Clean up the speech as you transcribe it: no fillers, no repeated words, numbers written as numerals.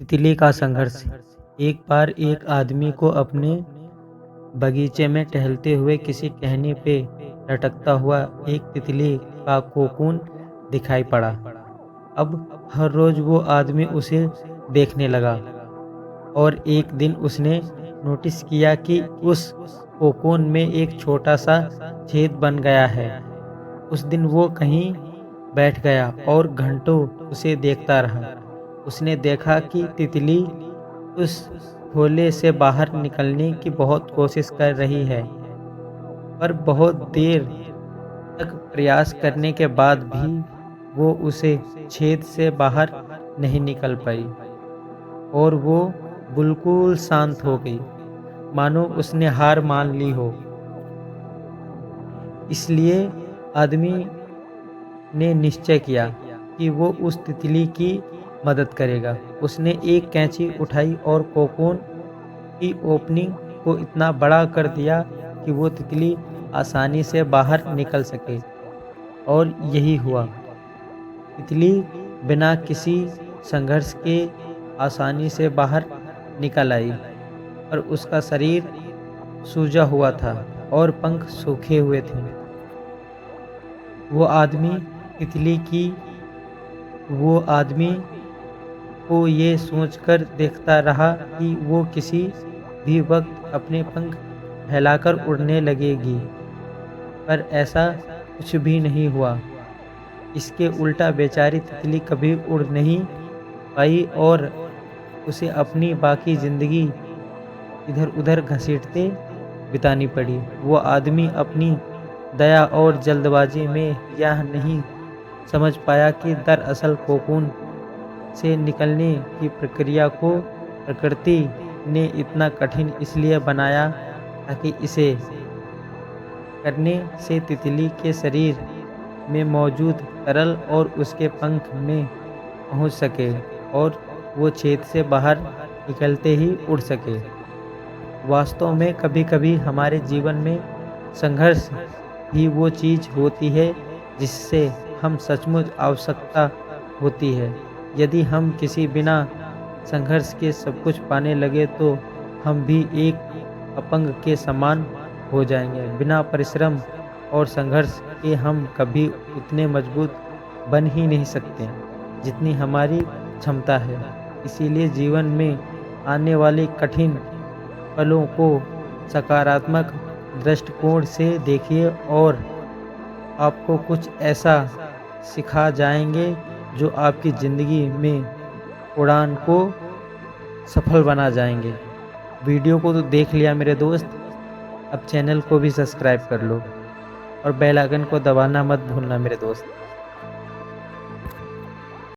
तितली का संघर्ष। एक बार एक आदमी को अपने बगीचे में टहलते हुए किसी टहनी पे लटकता हुआ एक तितली का कोकून दिखाई पड़ा। अब हर रोज वो आदमी उसे देखने लगा और एक दिन उसने नोटिस किया कि उस कोकून में एक छोटा सा छेद बन गया है। उस दिन वो कहीं बैठ गया और घंटों उसे देखता रहा। उसने देखा कि तितली उस खोले से बाहर निकलने की बहुत कोशिश कर रही है, पर बहुत देर तक प्रयास करने के बाद भी वो उसे छेद से बाहर नहीं निकल पाई और वो बिल्कुल शांत हो गई, मानो उसने हार मान ली हो। इसलिए आदमी ने निश्चय किया कि वो उस तितली की मदद करेगा। उसने एक कैंची उठाई और कोकून की ओपनिंग को इतना बड़ा कर दिया कि वो तितली आसानी से बाहर निकल सके। और यही हुआ। तितली बिना किसी संघर्ष के आसानी से बाहर निकल आई, पर उसका शरीर सूजा हुआ था और पंख सूखे हुए थे। वो आदमी को ये सोचकर देखता रहा कि वो किसी भी वक्त अपने पंख फैलाकर उड़ने लगेगी, पर ऐसा कुछ भी नहीं हुआ। इसके उल्टा बेचारी तितली कभी उड़ नहीं पाई और उसे अपनी बाकी ज़िंदगी इधर-उधर घसीटते बितानी पड़ी। वो आदमी अपनी दया और जल्दबाजी में यह नहीं समझ पाया कि दरअसल कोकून से निकलने की प्रक्रिया को प्रकृति ने इतना कठिन इसलिए बनाया ताकि इसे करने से तितली के शरीर में मौजूद तरल और उसके पंख में पहुंच सके और वो छेद से बाहर निकलते ही उड़ सके। वास्तव में कभी-कभी हमारे जीवन में संघर्ष ही वो चीज़ होती है जिससे हम सचमुच आवश्यकता होती है। यदि हम किसी बिना संघर्ष के सब कुछ पाने लगे तो हम भी एक अपंग के समान हो जाएंगे। बिना परिश्रम और संघर्ष के हम कभी उतने मजबूत बन ही नहीं सकते जितनी हमारी क्षमता है। इसीलिए जीवन में आने वाले कठिन पलों को सकारात्मक दृष्टिकोण से देखिए और आपको कुछ ऐसा सिखा जाएंगे जो आपकी ज़िंदगी में उड़ान को सफल बना जाएंगे। वीडियो को तो देख लिया मेरे दोस्त, अब चैनल को भी सब्सक्राइब कर लो और बेल आइकन को दबाना मत भूलना मेरे दोस्त।